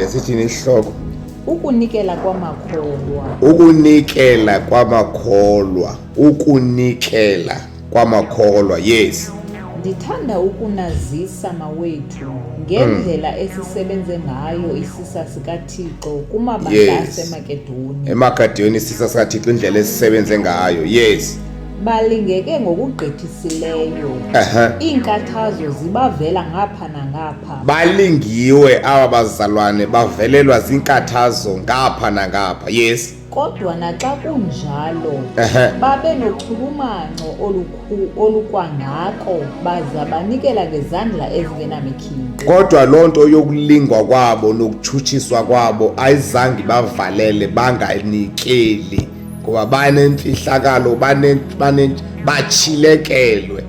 Sithini isihloko? Ukunikela kwamakholwa. Ukunikela kwamakholwa. Ukunikela kwamakholwa. Yes. Ndithanda ukunazisa mawethu ngendlela esisebenze ngayo isisa sikaThixo kumabandla aseMakedoni. eMakedoni isisa sikaThixo indlela esisebenze ngayo. Yes. Balingeke ngokugqithisileyo. Iinkathazo zibavela ngapha nangapha. Balingiwe aba bazalwane bavelelwa zinkathazo ngapha nangapha. Yes. Kodwa naxa kunjalo babe nochulumanco olukwangako baza banikela ngezandla ezingenamkhindo. Kodwa lonto yokulingwa kwabo nokutshutshiswa kwabo ayizange bavalele banganikeli ngoba banemfihlakalo bachilekelwe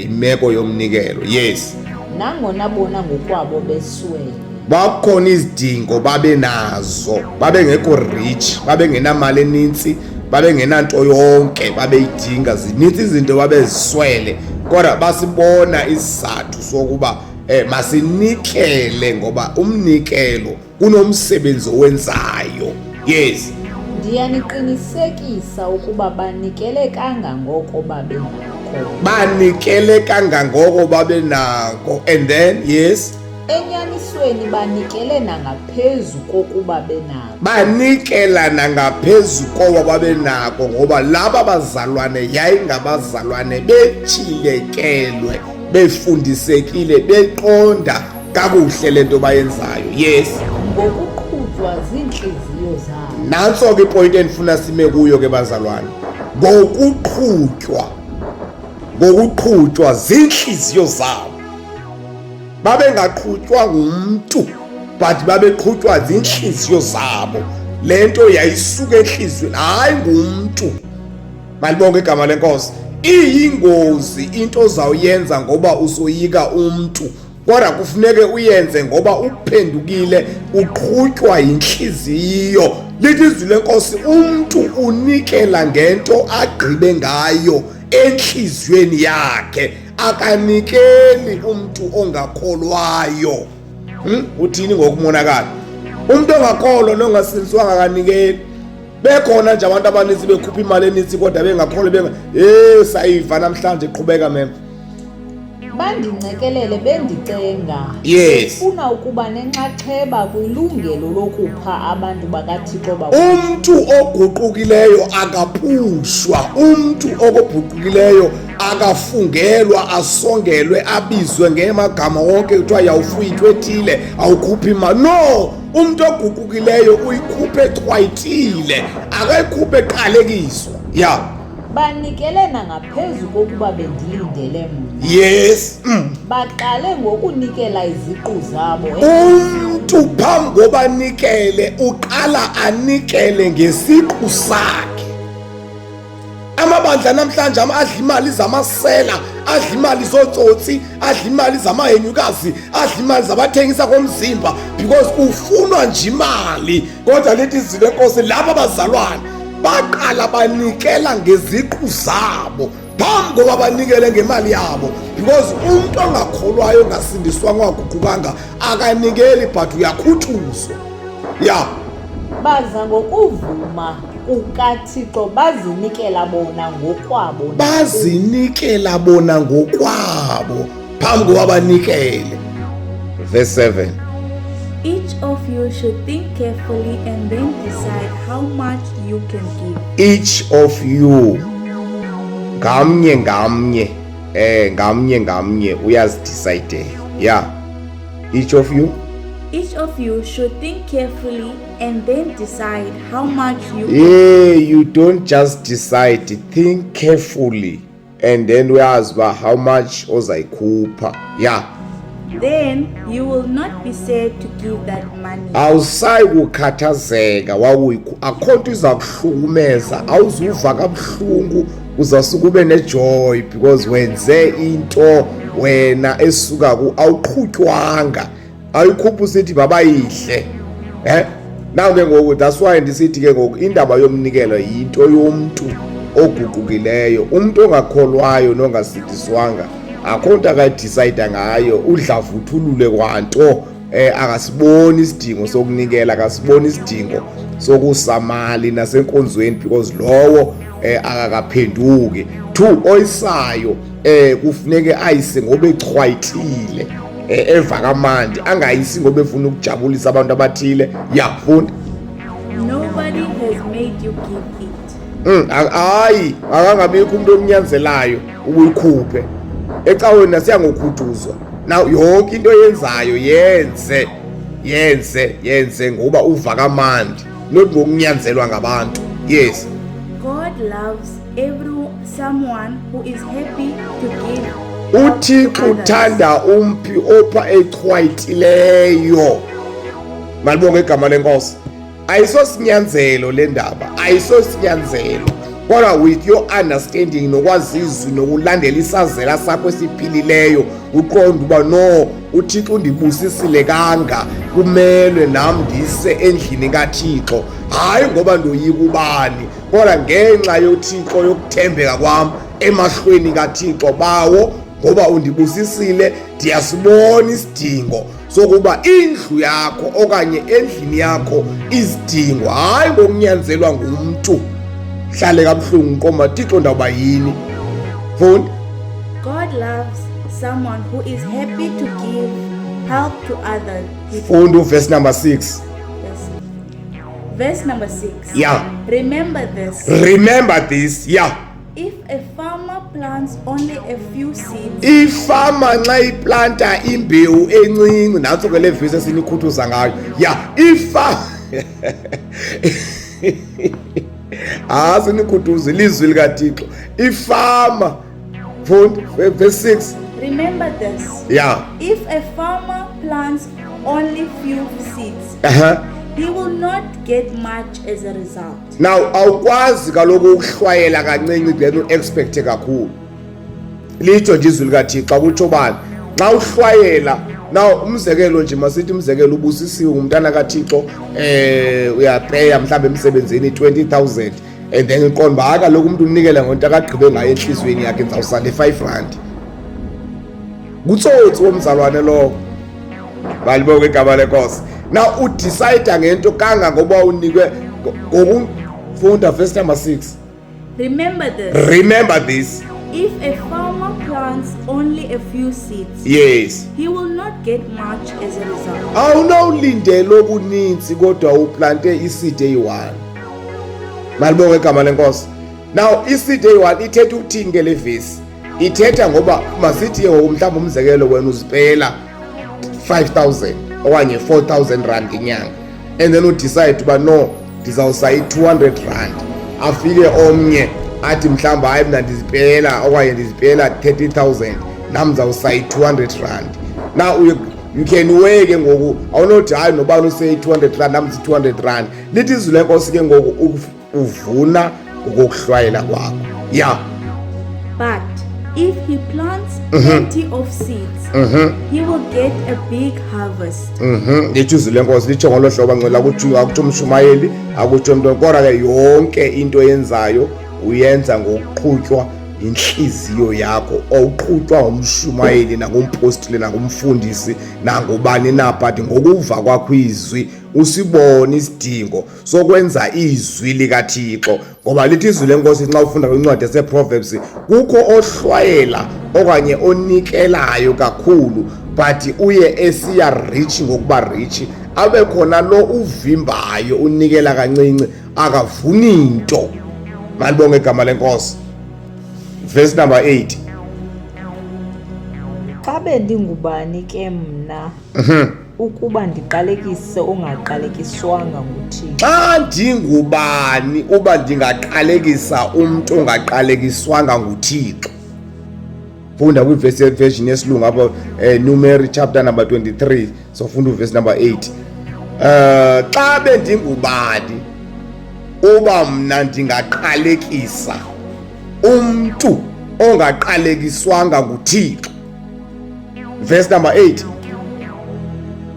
imeko yomnikelo. Yes. Nangona bona ngokwabo beswele. Bakhona izidingo babe nazo, babe ngekho rich, babe ngenamali eninzi, babe ngenanto yonke babeyidinga, zininzi izinto babeziswele, kodwa basibona isizathu sokuba masinikele ngoba umnikelo kunomsebenzi owenzayo. Yes. Ndiyaniqinisekisa ukuba banikele kangangoko babenako. Banikele kangangoko babenako. And then yes. Enyanisweni banikele nangaphezu kokuba benako. Banikela nangaphezu kokuba babenako ngoba laba bazalwane yayingabazalwane bechilekelwe, befundisekile, beqonda kakuhle lento bayenzayo. Yes. Ngokuqhutywa zinhliziyo zabo. Nanso ke point endifuna sime kuyo ke bazalwane. Ngokuqhutywa zinhliziyo zabo. Babengaqhutywa ngumuntu but babeqhutywa zinhliziyo zabo. Lento yayisuka enhliziyweni hayi ngumuntu. Malibonke igama lenkosi. Iyingozi into ozawuyenza ngoba usoyika umuntu, kodwa kufuneke uyenze ngoba uphendukile, uqhutywa inhliziyo. Lithi izwi lenkosi umuntu unikela ngento agqibe ngayo enhliziyweni yakhe, akanikeli umuntu ongakholwayo. Uthini ngokumonakala? Umuntu ongakholwa nongasindiswanga akanikeli. Bekhona nje abantu abaninzi bekhupha imali eninzi kodwa bengakholwa sayiva namhlanje iqhubeka mem. Bandincekelele bendicenga. Yes. Ufuna ukuba nenxaxheba kwilungelo lokupha abantu bakaThixo umuntu oguqukileyo akaphushwa, umuntu okuguqukileyo akafungelwa, asongelwe, abizwe ngemagama wonke kuthiwa yawufuya into ethile awukhuphi imali. No, umuntu oguqukileyo uyikhuphe xwayitile, akayikhuphe eqalekiswa. Yeah. Banikele nangaphezu kokuba bendilindele mna. Yes. Baqale ngokunikela iziqu zabo. Umuntu phambi koba nikele uqala anikele ngesiqu sakhe. Amabandla namhlanje adla imali zamasela, adla imali zotsotsi, adla imali zamahenyukazi, adla imali zabathengisa komzimba because ufunwa nje imali. Kodwa lethi izwi lenkosi laba bazalwane baqala banikela ngeziqu zabo phambi koba banikele ngemali yabo because umuntu ongakholwayo ongasindiswanga ongaguqukanga akanikeli but uyakhuthuzwa. Yeah. Baza ngokuvuma kukaThixo bazinikela bona ngokwabo. Bazinikela bona ngokwabo phambi koba banikele. Verse 7. Each of you should think carefully and then decide how much you can give. Each of you ngamnye uyazidecide. Yeah. Each of you should think carefully and then decide how much you can give. You don't just decide, think carefully and then uyazi ba how much ozayikhupha. Yeah. Then you will not be sad to give that money. Awusayi kukhathazeka akhonto iza kuhlukumeza, awuzuva kabuhlungu, uzasuka ube nejoy because wenze into wena esuka awuqhutywanga, ayikhupha usithi baba yihle. Now ke ngoku that's why ndisithi ke ngoku indaba yomnikelo yinto yomuntu oguqukileyo, umuntu ongakholwayo nongasindiswanga akhonto akayidecide ngayo, udlavuthulule kwanto akasiboni isidingo sokunikela, akasiboni isidingo sokusamali nasenkonzweni because lowo akakaphenduki. 2 oyisayo kufuneke ayise ngoba echwayitile evakamandi, angayisi ngoba efuna ukujabulisa abantu abathile. Yafunda Nobody has made you give it. hayi akangabikho umuntu omnyanzelayo ukuyikhuphe ecaweni nasiyangokhuthuzwa. Now yonke into yenzayo yenze ngoba uvakamandi, not ngokunyanzelwa ngabantu. Yes, God loves someone who is happy to give. uThixo to others. uthanda umphi opha echwayitileyo. Malibonga igama lenkosi. Ayisosinyanzelo le ndaba, ayisosinyanzelo, kodwa with your understanding nokwazi izwi nokulandela isazela sakho esiphilileyo uqonda uba no, uThixo undibusisile kanga, kumelwe nami ndise endlini kaThixo, hayi ngoba ndoyika ubani, kodwa ngenxa yoThixo yokuthembeka kwami emahlweni kaThixo bawo, ngoba undibusisile. Ndiyasibona isidingo sokuba indlu yakho okanye endlini yakho izidingo, hayi ngokunyanzelwa ngumuntu. Hlale kabuhlungu nqoma, Thixo ndawuba yini? Fundi, God loves someone who is happy to give help to others. fundi uverse number 6. Yes. Verse number 6. Yeah. Remember this. Remember this. Yeah. If a farmer plants only a few seeds, Ifama nxa iplanta imbewu encinci, nanso ke le verse esinikhuthuza ngayo. Yeah, sinikhuthuza ilizwi likaThixo. Ifama, fundi verse 6. remember this. Yeah. If a farmer plants only few seeds, he will not get much as a result. Now awukwazi kaloku ukuhlwayela kancinci then uexpecte kakhulu. Litsho nje izwi likaThixo kutsho bani? Xa uhlwayela, now umzekelo nje masithi umzekelo ubusisiwe ngumntana kaThixo, uyapeya mhlawumbe emsebenzini 20,000 and then iqonda uba kaloku umuntu unikela ngento akagqibe ngayo enhliziyweni yakhe ndizawusale 5 rand. Kutsotsi womzalwane lowo. Balibonke igama lenkosi. Now udecide ngento kanga ngoba unikwe ngokufunda verse number 6. Remember this. Remember this. If a farmer plants only a few seeds, Yes. he will not get much as a result. Awunawulindela okuninzi kodwa uplante iseed eyi-1. Malibonke igama lenkosi. Now iseed eyi-1 ithetha ukuthini ke le verse? Ithetha ngoba masithi mhlawumbe umzekelo wena uzipela 5,000 okanye 4,000 rand inyanga, and then udecide uba no, ndizawusa i-200 rand. Afike omnye athi mhlawumbe hayi mna ndizipela okanye ndizipela 30,000, nam ndizawusa i-200 rand. Now you can weigh ke ngoku, awunothi hayi nobani use i-200 rand nam zi-200 rand. Lithi izwi lenkosi ke ngoku uvuna ngokuhlwayela kwakho. Yeah. But if he plants plenty of seeds, he will get a big harvest. Lithi izwi lenkosi litsho ngolo hlobo ncela akutsho umshumayeli, akutsho mntu, kodwa ke yonke into yenzayo uyenza ngokuqhutywa inhliziyo yakho, awuqhutywa ngumshumayeli nangumpostile nangumfundisi nangubani na, but ngokuva kwakho izwi usibone isidingo sokwenza izwi likaThixo. Ngoba lithi izwi lenkosi nxa ufunda kwincwadi yaseProverbs, kukho ohlwayela okanye onikelayo kakhulu but uye esiya rich ngokuba rich, abe khona lo uvimbayo unikela kancinci akavuni into. Malibonke igama lenkosi. Verse number 8. Xa bendingubani ke mna ukuba ndiqalekise ongaqalekiswanga nguThixo? Xa ndingubani uba ndingaqalekisa umuntu ongaqalekiswanga nguThixo? Funda kwiverse version yesilungu apho Numeri chapter number 23, so funda verse number 8. Xa bendingubani uba mna ndingaqalekisa umuntu ongaqalekiswanga nguThixo. Verse number 8.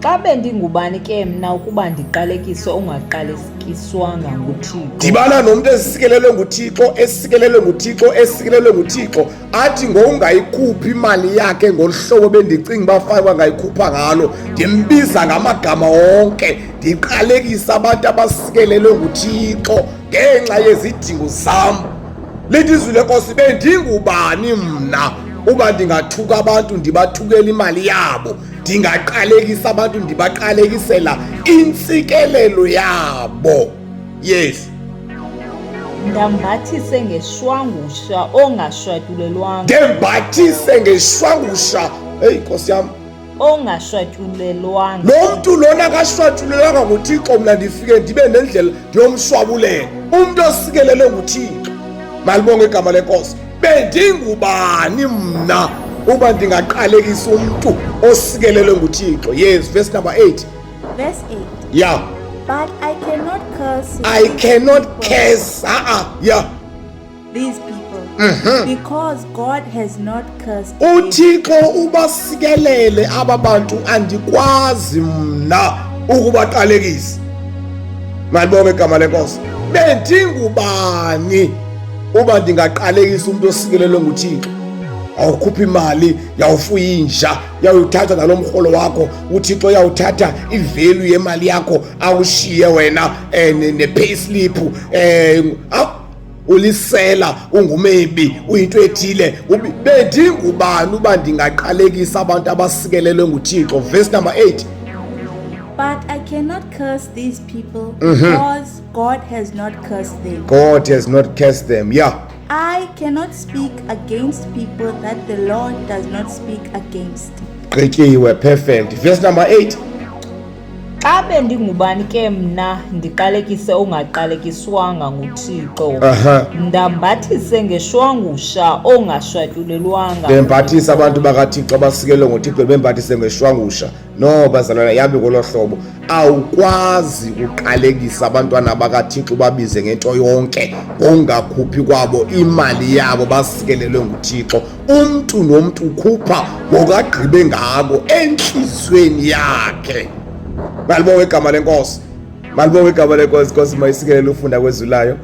Xa bendingubani ke mna ukuba ndiqalekise ongaqalekiswanga nguThixo? Dibana nomuntu esikelelwe nguThixo, esikelelwe nguThixo, athi ngowungayikhuphi imali yakhe ngolhlobo bendicinga bafake bangayikhupha ngalo, ndimbiza ngamagama onke, ndiqalekisa abantu abasikelelwe nguThixo ngenxa yezidingo zam. Lithi izwi lenkosi, bendingubani mna uba ndingathuka abantu ndibathukela imali yabo, ndingaqalekisa abantu ndibaqalekisela intsikelelo yabo. Yes. Ndambathise ngeshwangusha ongashwatulelwanga. Ndembathise ngeshwangusha, heyi Nkosi yam, ongashwatulelwanga. lo mntu lona kashwatulelwanga nguThixo, mna ndifike ndibe nendlela ndiyomshwabulela. Umntu osikelelwe nguThixo, malibonge igama lenkosi. Bendingubani mna uba ndingaqalekisa umntu osikelelwe nguThixo? Yes, verse number 8. Verse 8. Yeah. But I cannot curse I cannot curse these people because God has not cursed them. uThixo ubasikelele aba bantu, andikwazi mna ukubaqalekisa. Malibonge igama lenkosi. Bendingubani uba ndingaqalekisa umuntu osikelelwe nguThixo? Awukhuphi imali, yawufuya inja, yawuthatha nalo mrholo wakho, uThixo yawuthatha ivalue yemali yakho awushiye wena ne-payslip, ulisela, ungumebi, uyinto ethile. Bendingubani uba ndingaqalekisa abantu abasikelelwe nguThixo? Verse number 8. But I cannot curse these people because God has not cursed them. God has not cursed them. Yeah. I cannot speak against people that the Lord does not speak against. Gqityiwe, perfect. Verse number 8. Xa bendingubani ke mna ndiqalekise ongaqalekiswanga nguThixo? Ndambathise ngeshwangusha ongashwatulelwanga. Bembathisa abantu bakaThixo abasikelelwe nguThixo, bembathise ngeshwangusha. No bazalwana yami ngolo hlobo, awukwazi ukuqalekisa abantwana bakaThixo babize ngento yonke ongakhuphi kwabo imali yabo basikelelwe nguThixo. Umntu nomntu ukhupha ngokagqibe ngako enhlizweni yakhe. Malibonge igama lenkosi, malibonge igama lenkosi. Nkosi mayisikelele ufunda kwezulayo.